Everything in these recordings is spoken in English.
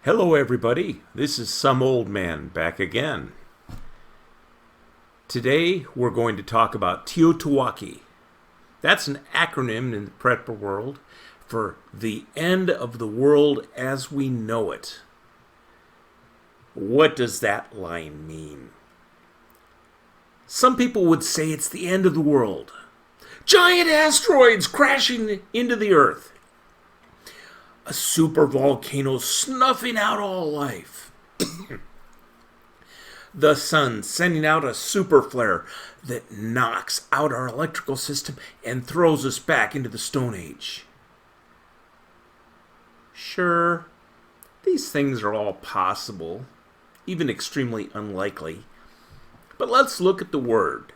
Hello, everybody. This is Some Old Man back again. Today, we're going to talk about TEOTWAWKI. That's an acronym in the prepper world for the end of the world as we know it. What does that line mean? Some people would say it's the end of the world. Giant asteroids crashing into the Earth. A super volcano snuffing out all life. The sun sending out a super flare that knocks out our electrical system and throws us back into the Stone Age. Sure, these things are all possible, even extremely unlikely. But let's look at the word.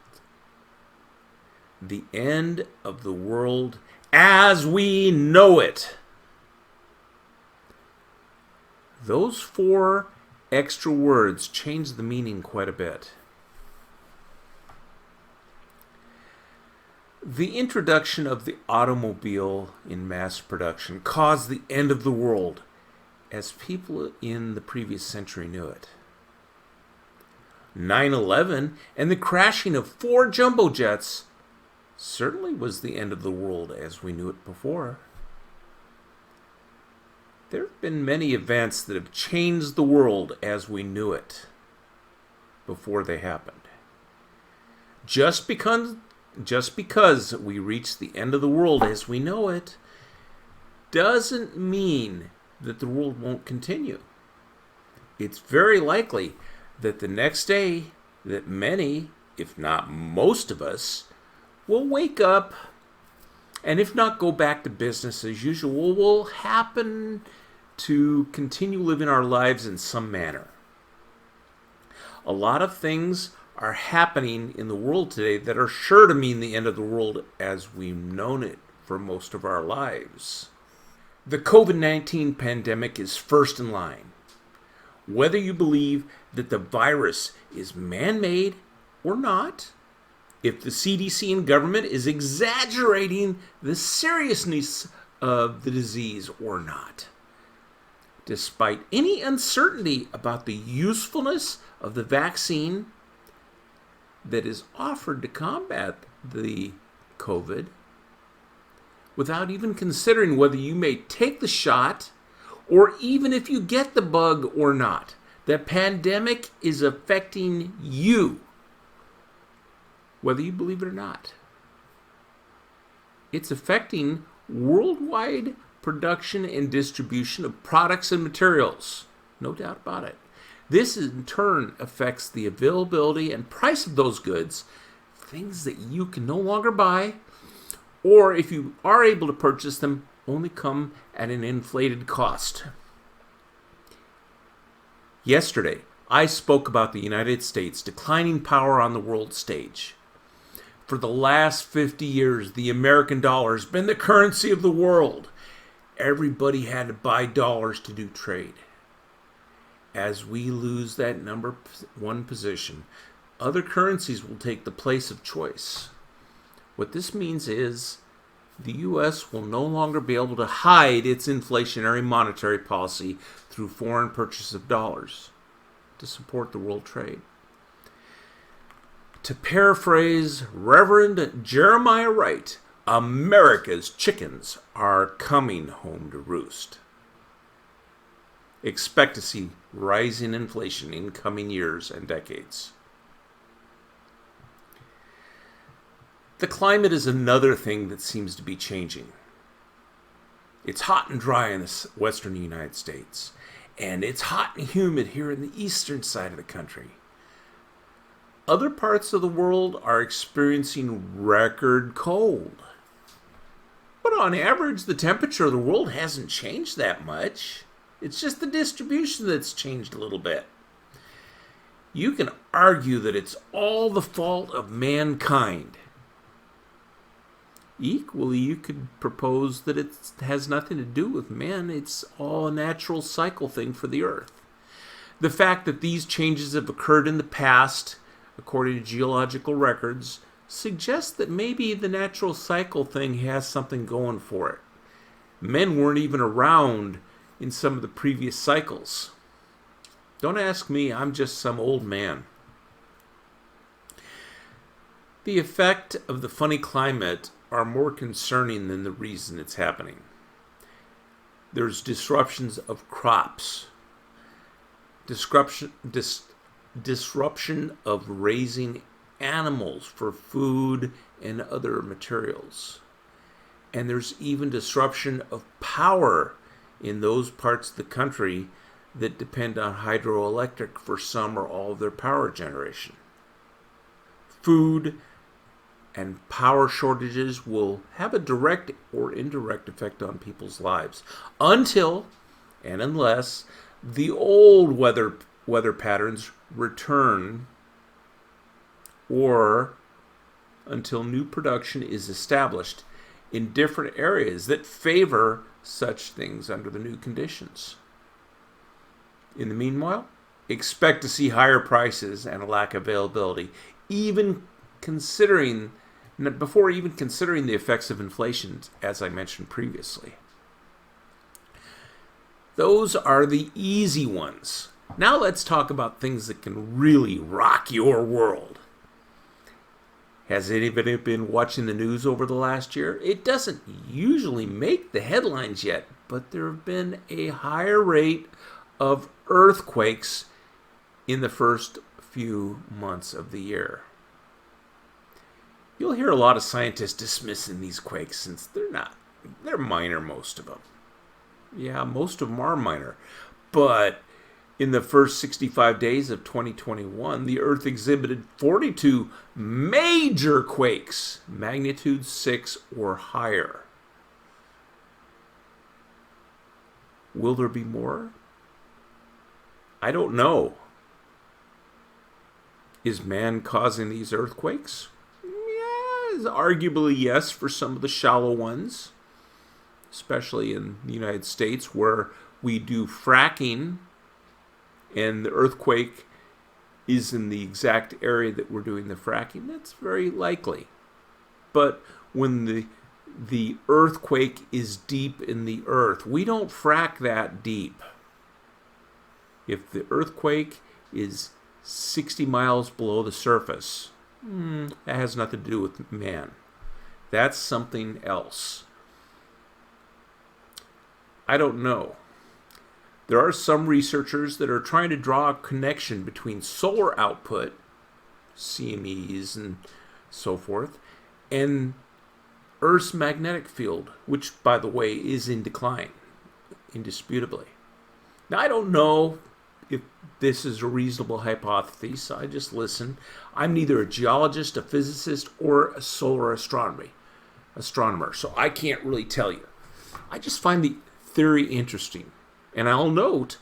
The end of the world as we know it. Those four extra words change the meaning quite a bit. The introduction of the automobile in mass production caused the end of the world as people in the previous century knew it. 9/11 and the crashing of 4 jumbo jets certainly was the end of the world as we knew it before. There have been many events that have changed the world as we knew it before they happened. Just because we reach the end of the world as we know it doesn't mean that the world won't continue. It's very likely that the next day that many, if not most of us, will wake up and if not go back to business as usual, will happen to continue living our lives in some manner. A lot of things are happening in the world today that are sure to mean the end of the world as we've known it for most of our lives. The COVID-19 pandemic is first in line. Whether you believe that the virus is man-made or not, if the CDC and government is exaggerating the seriousness of the disease or not. Despite any uncertainty about the usefulness of the vaccine that is offered to combat the COVID, without even considering whether you may take the shot or even if you get the bug or not, the pandemic is affecting you, whether you believe it or not. It's affecting worldwide production and distribution of products and materials. No doubt about it. This in turn affects the availability and price of those goods, things that you can no longer buy, or if you are able to purchase them, only come at an inflated cost. Yesterday, I spoke about the United States declining power on the world stage. For the last 50 years, the American dollar has been the currency of the world. Everybody had to buy dollars to do trade. As we lose that number one position, other currencies will take the place of choice. What this means is the U.S. will no longer be able to hide its inflationary monetary policy through foreign purchase of dollars to support the world trade. To paraphrase Reverend Jeremiah Wright, America's chickens are coming home to roost. Expect to see rising inflation in coming years and decades. The climate is another thing that seems to be changing. It's hot and dry in the western United States, and it's hot and humid here in the eastern side of the country. Other parts of the world are experiencing record cold. But on average, the temperature of the world hasn't changed that much. It's just the distribution that's changed a little bit. You can argue that it's all the fault of mankind. Equally, you could propose that it has nothing to do with man. It's all a natural cycle thing for the earth. The fact that these changes have occurred in the past, according to geological records, suggests that maybe the natural cycle thing has something going for it. Men weren't even around in some of the previous cycles. Don't ask me, I'm just some old man. The effect of the funny climate are more concerning than the reason it's happening. There's disruptions of crops, disruption of raising animals for food and other materials. And there's even disruption of power in those parts of the country that depend on hydroelectric for some or all of their power generation. Food and power shortages will have a direct or indirect effect on people's lives until and unless the old weather patterns return, or until new production is established in different areas that favor such things under the new conditions. In the meanwhile, expect to see higher prices and a lack of availability, before even considering the effects of inflation, as I mentioned previously. Those are the easy ones. Now let's talk about things that can really rock your world. Has anybody been watching the news over the last year? It doesn't usually make the headlines yet, but there have been a higher rate of earthquakes in the first few months of the year. You'll hear a lot of scientists dismissing these quakes since they're minor, most of them. Yeah, most of them are minor. But in the first 65 days of 2021, the Earth exhibited 42 major quakes, magnitude 6 or higher. Will there be more? I don't know. Is man causing these earthquakes? Arguably yes, for some of the shallow ones, especially in the United States where we do fracking and the earthquake is in the exact area that we're doing the fracking. That's very likely. But when the earthquake is deep in the earth, we don't frack that deep. If the earthquake is 60 miles below the surface, that has nothing to do with man. That's something else. I don't know. There are some researchers that are trying to draw a connection between solar output, CMEs and so forth, and Earth's magnetic field, which, by the way, is in decline, indisputably. Now, I don't know if this is a reasonable hypothesis. I just listen. I'm neither a geologist, a physicist, or a solar astronomer, so I can't really tell you. I just find the theory interesting, and I'll note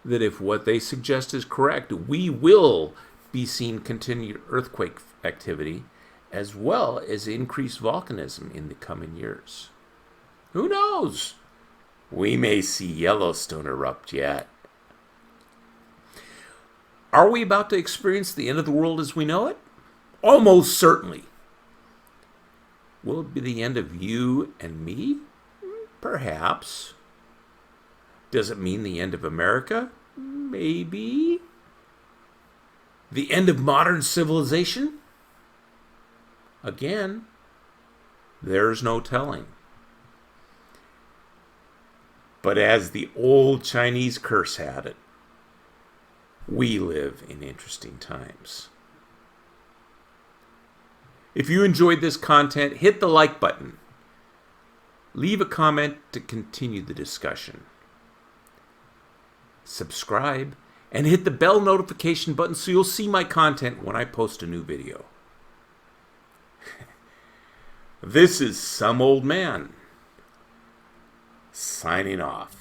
that if what they suggest is correct, we will be seeing continued earthquake activity as well as increased volcanism in the coming years. Who knows? We may see Yellowstone erupt yet. Are we about to experience the end of the world as we know it? Almost certainly. Will it be the end of you and me? Perhaps. Does it mean the end of America? Maybe. The end of modern civilization? Again, there's no telling. But as the old Chinese curse had it, we live in interesting times. If you enjoyed this content, hit the like button. Leave a comment to continue the discussion. Subscribe and hit the bell notification button so you'll see my content when I post a new video. This is Some Old Man, signing off.